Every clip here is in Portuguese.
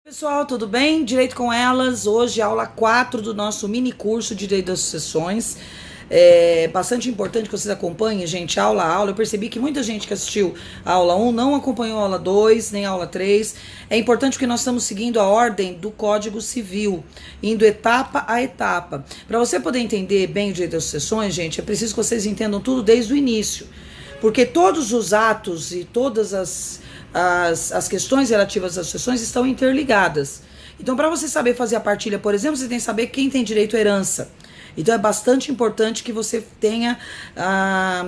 Pessoal, tudo bem? Direito com Elas, hoje aula 4 do nosso mini curso de Direito das Sucessões. É bastante importante que vocês acompanhem, gente, aula a aula. Eu percebi que muita gente que assistiu a aula 1 não acompanhou a aula 2, nem a aula 3. É importante porque nós estamos seguindo a ordem do Código Civil, indo etapa a etapa. Para você poder entender bem o Direito das Sucessões, gente, é preciso que vocês entendam tudo desde o início. Porque todos os atos e todas as questões relativas às sucessões estão interligadas. Então, para você saber fazer a partilha, por exemplo, você tem que saber quem tem direito à herança. Então, é bastante importante que você tenha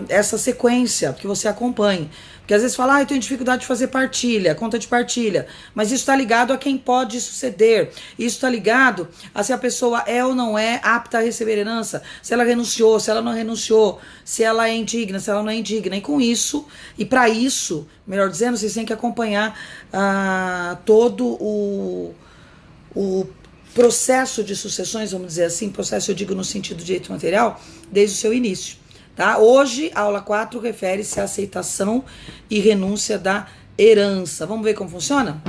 essa sequência, que você acompanhe. Porque às vezes fala, eu tenho dificuldade de fazer partilha, conta de partilha. Mas isso está ligado a quem pode suceder. Isso está ligado a se a pessoa é ou não é apta a receber herança. Se ela renunciou, se ela não renunciou, se ela é indigna, se ela não é indigna. E com isso, e para isso, melhor dizendo, vocês têm que acompanhar todo o processo de sucessões, vamos dizer assim, processo eu digo no sentido de direito material, desde o seu início. Tá? Hoje, a aula 4 refere-se à aceitação e renúncia da herança. Vamos ver como funciona?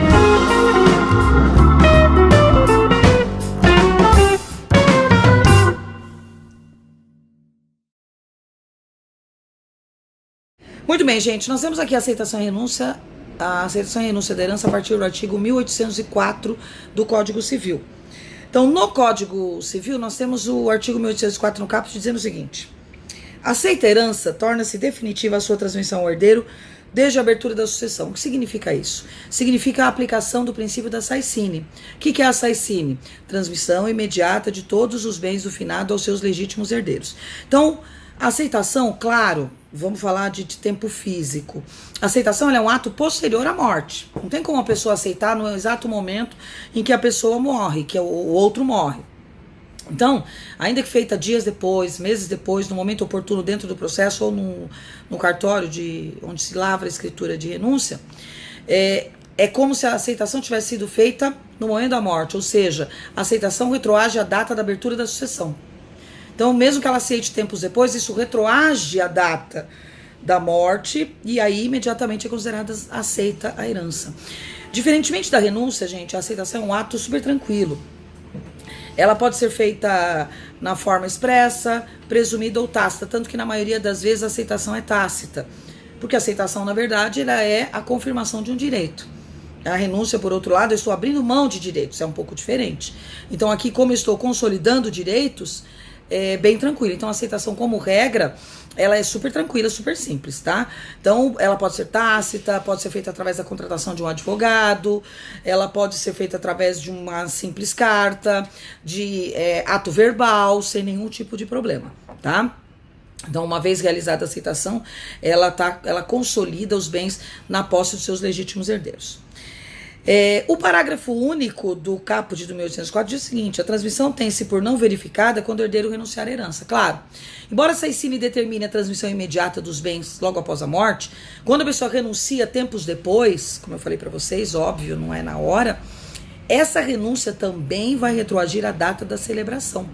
Muito bem, gente. Nós temos aqui a aceitação e renúncia da herança a partir do artigo 1804 do Código Civil. Então, no Código Civil, nós temos o artigo 1804 no caput dizendo o seguinte: aceita a herança, torna-se definitiva a sua transmissão ao herdeiro desde a abertura da sucessão. O que significa isso? Significa a aplicação do princípio da saicine. O que é a saicine? Transmissão imediata de todos os bens do finado aos seus legítimos herdeiros. Então, a aceitação, claro, vamos falar de tempo físico. A aceitação é um ato posterior à morte. Não tem como a pessoa aceitar no exato momento em que a pessoa morre, que o outro morre. Então, ainda que feita dias depois, meses depois, no momento oportuno dentro do processo ou no cartório onde se lavra a escritura de renúncia, é como se a aceitação tivesse sido feita no momento da morte, ou seja, a aceitação retroage à data da abertura da sucessão. Então, mesmo que ela aceite tempos depois, isso retroage à data da morte e aí imediatamente é considerada aceita a herança. Diferentemente da renúncia, gente, a aceitação é um ato super tranquilo. Ela pode ser feita na forma expressa, presumida ou tácita, tanto que na maioria das vezes a aceitação é tácita, porque a aceitação, na verdade, ela é a confirmação de um direito. A renúncia, por outro lado, eu estou abrindo mão de direitos, é um pouco diferente. Então aqui, como eu estou consolidando direitos, é bem tranquilo. Então a aceitação, como regra, ela é super tranquila, super simples, tá? Então, ela pode ser tácita, pode ser feita através da contratação de um advogado, ela pode ser feita através de uma simples carta, de ato verbal, sem nenhum tipo de problema, tá? Então, uma vez realizada a aceitação, ela consolida os bens na posse dos seus legítimos herdeiros. O parágrafo único do caput do 1804 diz o seguinte: a transmissão tem-se por não verificada quando o herdeiro renunciar à herança. Claro, embora a saicine determine a transmissão imediata dos bens logo após a morte, quando a pessoa renuncia tempos depois, como eu falei para vocês, óbvio, não é na hora, essa renúncia também vai retroagir à data da celebração.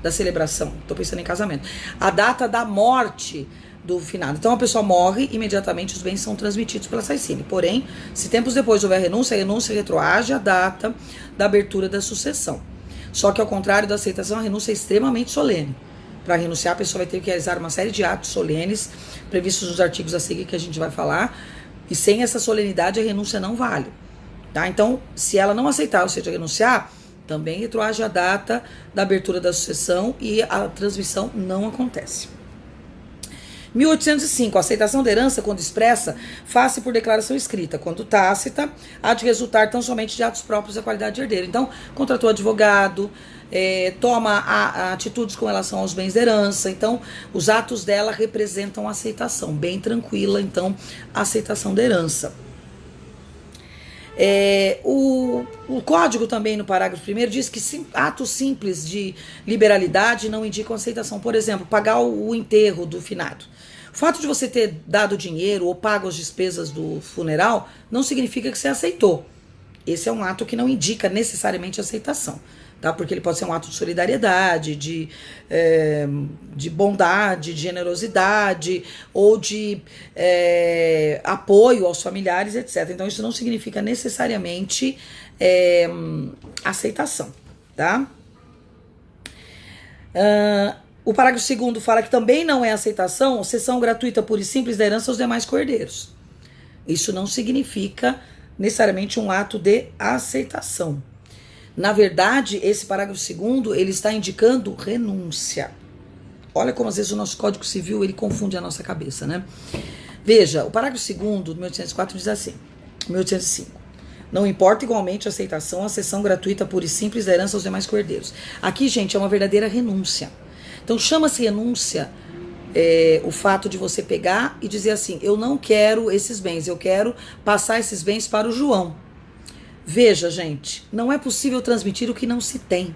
Estou pensando em casamento. A data da morte do finado. Então a pessoa morre, imediatamente os bens são transmitidos pela saicine. Porém, se tempos depois houver renúncia, a renúncia retroage à data da abertura da sucessão. Só que ao contrário da aceitação, a renúncia é extremamente solene. Para renunciar, a pessoa vai ter que realizar uma série de atos solenes previstos nos artigos a seguir que a gente vai falar, e sem essa solenidade a renúncia não vale. Tá? Então, se ela não aceitar, ou seja, renunciar, também retroage à data da abertura da sucessão e a transmissão não acontece. 1805, a aceitação da herança, quando expressa, faz-se por declaração escrita. Quando tácita, há de resultar tão somente de atos próprios da qualidade de herdeiro. Então, contratou advogado, toma atitudes com relação aos bens da herança. Então, os atos dela representam a aceitação. Bem tranquila, então, a aceitação da herança. O código também, no parágrafo 1º, diz que atos simples de liberalidade não indicam aceitação. Por exemplo, pagar o enterro do finado. O fato de você ter dado dinheiro ou pago as despesas do funeral não significa que você aceitou. esse é um ato que não indica necessariamente aceitação, tá? Porque ele pode ser um ato de solidariedade, de bondade, de generosidade, ou de apoio aos familiares, etc. Então isso não significa necessariamente aceitação, tá? O parágrafo 2º fala que também não é aceitação cessão gratuita pura e simples da herança aos demais cordeiros. Isso não significa necessariamente um ato de aceitação. Na verdade, esse parágrafo 2º, ele está indicando renúncia. Olha como às vezes o nosso Código Civil, ele confunde a nossa cabeça, né? Veja, o parágrafo 2º do 1804 diz assim, 1805. Não importa igualmente a aceitação, a cessão gratuita pura e simples da herança aos demais cordeiros. Aqui, gente, é uma verdadeira renúncia. Então, chama-se renúncia o fato de você pegar e dizer assim, eu não quero esses bens, eu quero passar esses bens para o João. Veja, gente, não é possível transmitir o que não se tem.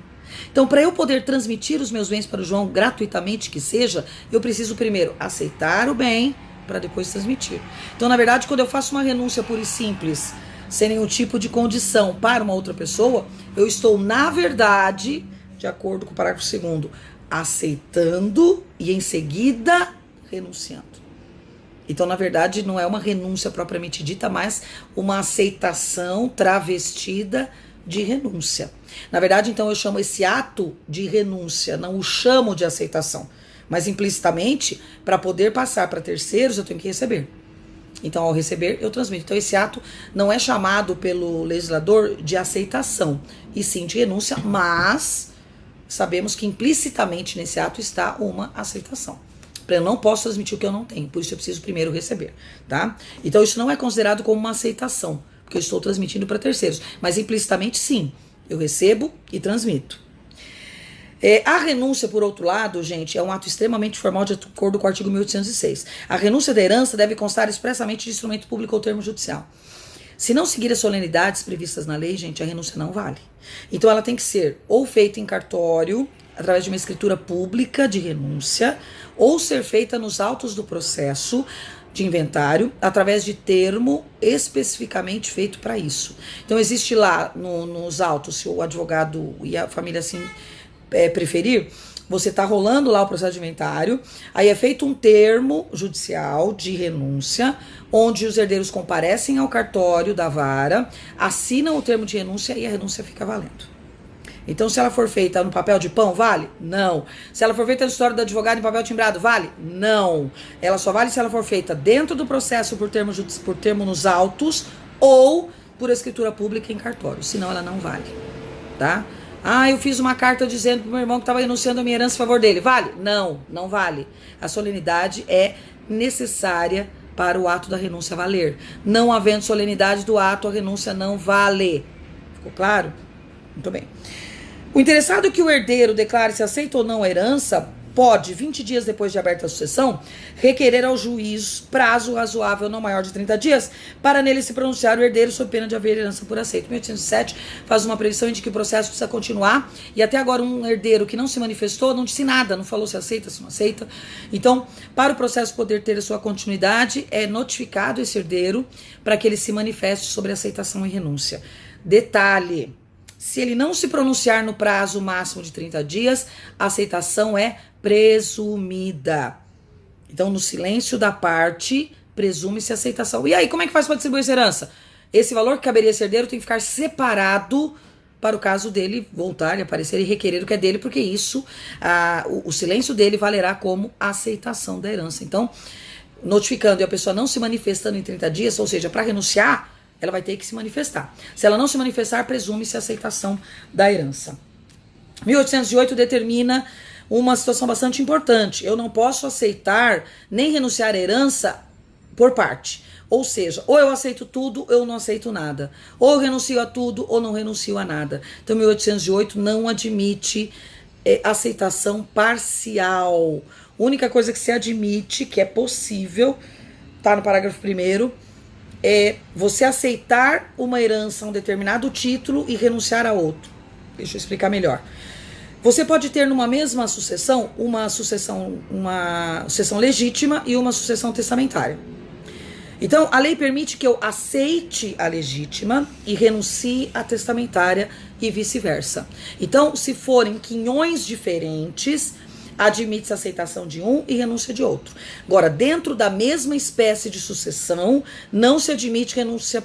Então, para eu poder transmitir os meus bens para o João, gratuitamente que seja, eu preciso primeiro aceitar o bem, para depois transmitir. Então, na verdade, quando eu faço uma renúncia pura e simples, sem nenhum tipo de condição para uma outra pessoa, eu estou, na verdade, de acordo com o parágrafo 2º, aceitando e em seguida renunciando. Então, na verdade, não é uma renúncia propriamente dita, mas uma aceitação travestida de renúncia. Na verdade, então, eu chamo esse ato de renúncia, não o chamo de aceitação. Mas implicitamente, para poder passar para terceiros, eu tenho que receber. Então, ao receber, eu transmito. Então, esse ato não é chamado pelo legislador de aceitação, e sim de renúncia, mas sabemos que implicitamente nesse ato está uma aceitação. Eu não posso transmitir o que eu não tenho, por isso eu preciso primeiro receber, tá? Então, isso não é considerado como uma aceitação, porque eu estou transmitindo para terceiros, mas implicitamente sim, eu recebo e transmito. A renúncia, por outro lado, gente, é um ato extremamente formal de acordo com o artigo 1806. A renúncia da herança deve constar expressamente de instrumento público ou termo judicial. Se não seguir as solenidades previstas na lei, gente, a renúncia não vale. Então ela tem que ser ou feita em cartório, através de uma escritura pública de renúncia, ou ser feita nos autos do processo de inventário, através de termo especificamente feito para isso. Então existe lá nos autos, se o advogado e a família assim preferir, você está rolando lá o processo de inventário, aí é feito um termo judicial de renúncia, onde os herdeiros comparecem ao cartório da vara, assinam o termo de renúncia e a renúncia fica valendo. Então, se ela for feita no papel de pão, vale? Não. Se ela for feita no escritório do advogado em papel timbrado, vale? Não. Ela só vale se ela for feita dentro do processo por termo nos autos ou por escritura pública em cartório, senão ela não vale, tá? Eu fiz uma carta dizendo pro meu irmão que estava renunciando a minha herança em favor dele. Vale? Não, não vale. A solenidade é necessária para o ato da renúncia valer. Não havendo solenidade do ato, a renúncia não vale. Ficou claro? Muito bem. O interessado que o herdeiro declare se aceita ou não a herança pode, 20 dias depois de aberta a sucessão, requerer ao juiz prazo razoável não maior de 30 dias para nele se pronunciar o herdeiro sob pena de haver herança por aceito. 1807 faz uma previsão de que o processo precisa continuar e até agora um herdeiro que não se manifestou não disse nada, não falou se aceita, se não aceita. Então, para o processo poder ter a sua continuidade, é notificado esse herdeiro para que ele se manifeste sobre aceitação e renúncia. Detalhe: se ele não se pronunciar no prazo máximo de 30 dias, a aceitação é presumida. Então, no silêncio da parte, presume-se a aceitação. E aí, como é que faz para distribuir essa herança? Esse valor que caberia a esse herdeiro tem que ficar separado para o caso dele voltar e aparecer e requerer o que é dele, porque isso, o silêncio dele valerá como aceitação da herança. Então, notificando e a pessoa não se manifestando em 30 dias, ou seja, para renunciar, ela vai ter que se manifestar. Se ela não se manifestar, presume-se a aceitação da herança. 1808 determina uma situação bastante importante. Eu não posso aceitar nem renunciar à herança por parte. Ou seja, ou eu aceito tudo, ou eu não aceito nada. Ou eu renuncio a tudo, ou não renuncio a nada. Então, 1808 não admite aceitação parcial. A única coisa que se admite, que é possível, tá no parágrafo 1º, é você aceitar uma herança a um determinado título e renunciar a outro. Deixa eu explicar melhor. Você pode ter numa mesma sucessão uma sucessão legítima e uma sucessão testamentária. Então, a lei permite que eu aceite a legítima e renuncie à testamentária e vice-versa. Então, se forem quinhões diferentes, admite-se a aceitação de um e renúncia de outro. Agora, dentro da mesma espécie de sucessão, não se admite renúncia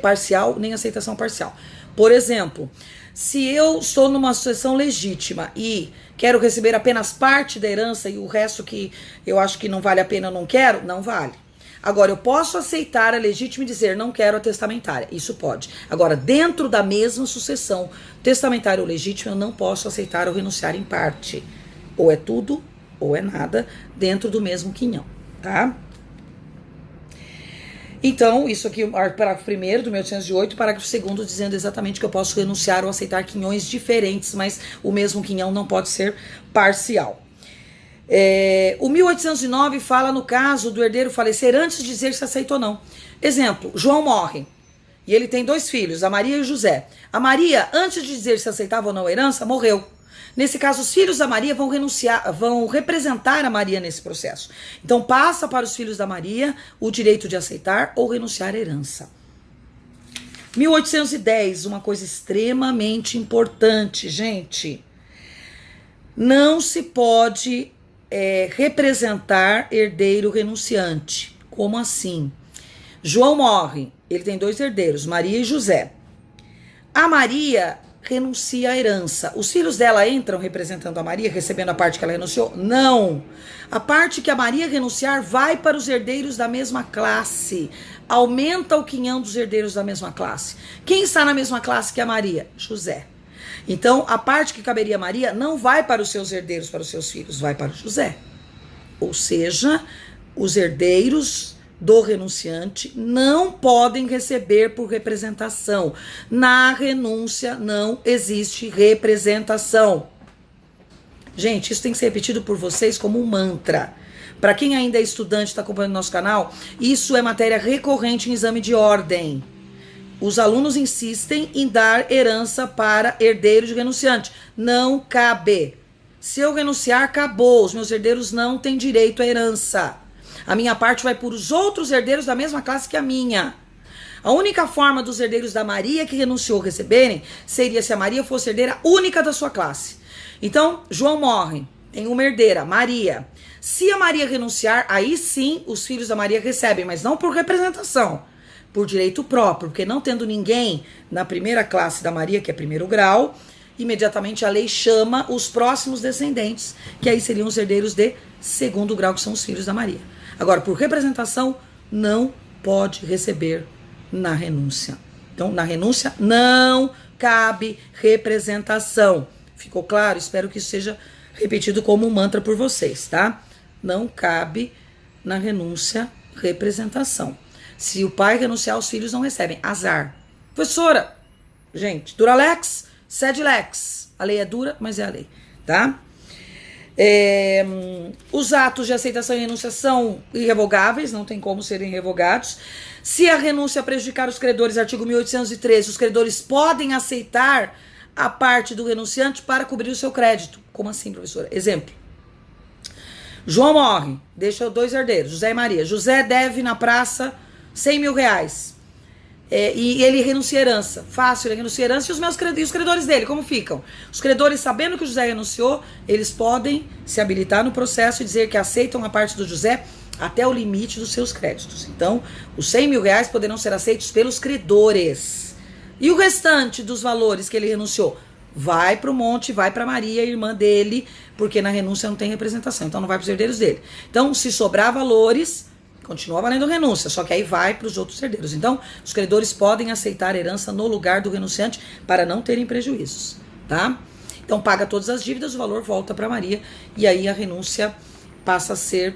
parcial nem aceitação parcial. Por exemplo, se eu estou numa sucessão legítima e quero receber apenas parte da herança e o resto que eu acho que não vale a pena, eu não quero, não vale. Agora, eu posso aceitar a legítima e dizer não quero a testamentária. Isso pode. Agora, dentro da mesma sucessão, testamentária ou legítima, eu não posso aceitar ou renunciar em parte. Ou é tudo, ou é nada, dentro do mesmo quinhão, tá? Então, isso aqui, o parágrafo 1º do 1808, parágrafo 2º, dizendo exatamente que eu posso renunciar ou aceitar quinhões diferentes, mas o mesmo quinhão não pode ser parcial. O 1809 fala no caso do herdeiro falecer antes de dizer se aceita ou não. Exemplo, João morre e ele tem 2 filhos, a Maria e o José. A Maria, antes de dizer se aceitava ou não a herança, morreu. Nesse caso, os filhos da Maria vão representar a Maria nesse processo. Então, passa para os filhos da Maria o direito de aceitar ou renunciar à herança. 1810, uma coisa extremamente importante, gente. Não se pode representar herdeiro renunciante. Como assim? João morre, ele tem 2 herdeiros, Maria e José. A Maria renuncia à herança. Os filhos dela entram representando a Maria, recebendo a parte que ela renunciou? Não. A parte que a Maria renunciar vai para os herdeiros da mesma classe. Aumenta o quinhão dos herdeiros da mesma classe. Quem está na mesma classe que a Maria? José. Então, a parte que caberia a Maria não vai para os seus herdeiros, para os seus filhos, vai para o José. Ou seja, os herdeiros do renunciante não podem receber por representação. Na renúncia não existe representação. Gente, isso tem que ser repetido por vocês como um mantra. Para quem ainda é estudante, está acompanhando nosso canal, isso é matéria recorrente em exame de ordem. Os alunos insistem em dar herança para herdeiro de renunciante. Não cabe. Se eu renunciar, acabou. Os meus herdeiros não têm direito à herança. A minha parte vai para os outros herdeiros da mesma classe que a minha. A única forma dos herdeiros da Maria que renunciou receberem seria se a Maria fosse herdeira única da sua classe. Então, João morre, tem uma herdeira, Maria. Se a Maria renunciar, aí sim os filhos da Maria recebem, mas não por representação, por direito próprio, porque não tendo ninguém na primeira classe da Maria, que é 1º grau, imediatamente a lei chama os próximos descendentes, que aí seriam os herdeiros de 2º grau, que são os filhos da Maria. Agora, por representação, não pode receber na renúncia. Então, na renúncia não cabe representação. Ficou claro? Espero que isso seja repetido como um mantra por vocês, tá? Não cabe na renúncia representação. Se o pai renunciar, os filhos não recebem. Azar. Professora, gente, dura lex, sed lex. A lei é dura, mas é a lei, tá? Os atos de aceitação e renúncia são irrevogáveis, não tem como serem revogados. Se a renúncia prejudicar os credores, artigo 1813, os credores podem aceitar a parte do renunciante para cobrir o seu crédito. Como assim, professora? Exemplo. João morre, deixa 2 herdeiros, José e Maria. José deve na praça 100 mil reais. E ele renuncia a herança. Fácil, ele renuncia a herança. E os credores dele, como ficam? Os credores, sabendo que o José renunciou, eles podem se habilitar no processo e dizer que aceitam a parte do José até o limite dos seus créditos. Então, os 100 mil reais poderão ser aceitos pelos credores. E o restante dos valores que ele renunciou? Vai para o monte, vai para Maria, irmã dele, porque na renúncia não tem representação. Então, não vai para os herdeiros dele. Então, se sobrar valores, continua valendo renúncia, só que aí vai para os outros herdeiros. Então, os credores podem aceitar a herança no lugar do renunciante para não terem prejuízos, tá? Então, paga todas as dívidas, o valor volta para Maria e aí a renúncia passa a ser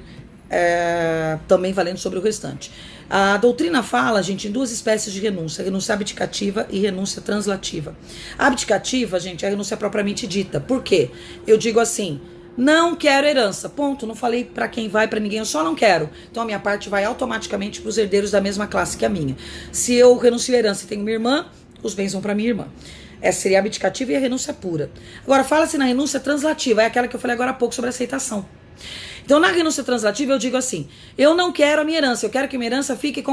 também valendo sobre o restante. A doutrina fala, gente, em 2 espécies de renúncia: renúncia abdicativa e renúncia translativa. A abdicativa, gente, é a renúncia propriamente dita. Por quê? Eu digo assim: não quero herança, ponto, não falei pra quem vai, pra ninguém, eu só não quero. Então a minha parte vai automaticamente pros herdeiros da mesma classe que a minha. Se eu renuncio à herança e tenho minha irmã, os bens vão pra minha irmã. Essa seria a abdicativa e a renúncia pura. Agora, fala-se na renúncia translativa, é aquela que eu falei agora há pouco sobre aceitação. Então, na renúncia translativa, eu digo assim: eu não quero a minha herança, eu quero que minha herança fique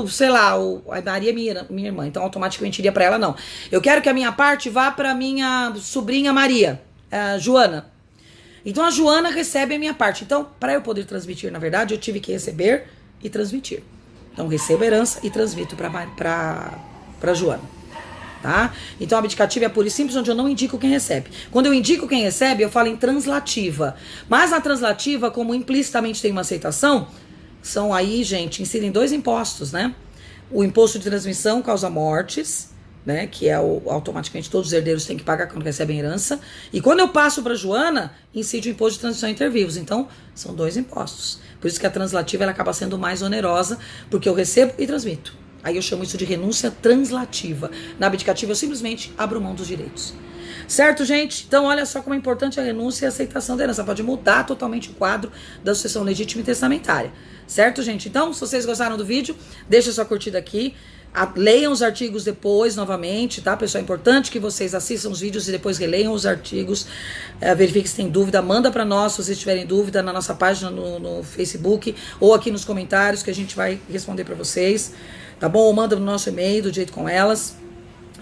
sei lá, a Maria minha irmã, então automaticamente iria para ela, não. Eu quero que a minha parte vá para minha sobrinha Maria, a Joana. Então, a Joana recebe a minha parte. Então, para eu poder transmitir, na verdade, eu tive que receber e transmitir. Então, recebo a herança e transmito para Joana. Tá? Então, a abdicativa é pura e simples, onde eu não indico quem recebe. Quando eu indico quem recebe, eu falo em translativa. Mas na translativa, como implicitamente tem uma aceitação, são aí, gente, incidem 2 impostos, né? O imposto de transmissão causa mortes, né? Que é automaticamente todos os herdeiros têm que pagar quando recebem herança. E quando eu passo para Joana, incide o imposto de transmissão inter vivos. Então, são 2 impostos. Por isso que a translativa ela acaba sendo mais onerosa, porque eu recebo e transmito. Aí eu chamo isso de renúncia translativa. Na abdicativa eu simplesmente abro mão dos direitos. Certo, gente? Então olha só como é importante a renúncia e a aceitação da herança. Pode mudar totalmente o quadro da sucessão legítima e testamentária. Certo, gente? Então, se vocês gostaram do vídeo, deixa sua curtida aqui. Leiam os artigos depois, novamente, tá, pessoal? É importante que vocês assistam os vídeos e depois releiam os artigos. Verifique se tem dúvida, manda para nós se vocês tiverem dúvida na nossa página no Facebook ou aqui nos comentários que a gente vai responder para vocês. Tá bom? Ou manda no nosso e-mail, do Jeito Com Elas.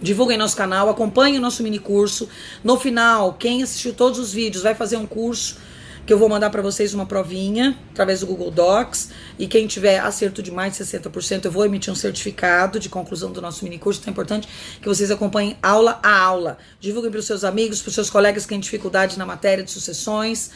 Divulguem nosso canal, acompanhem o nosso mini curso. No final, quem assistiu todos os vídeos vai fazer um curso que eu vou mandar para vocês uma provinha através do Google Docs. E quem tiver acerto de mais de 60%, eu vou emitir um certificado de conclusão do nosso mini curso. Então é importante que vocês acompanhem aula a aula. Divulguem para os seus amigos, para os seus colegas que têm dificuldade na matéria de sucessões.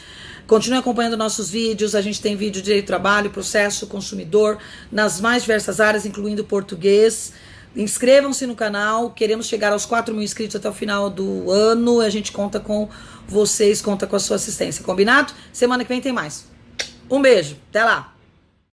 Continue acompanhando nossos vídeos, a gente tem vídeo de direito do trabalho, processo, consumidor, nas mais diversas áreas, incluindo português. Inscrevam-se no canal, queremos chegar aos 4.000 inscritos até o final do ano, a gente conta com vocês, conta com a sua assistência, combinado? Semana que vem tem mais. Um beijo, até lá!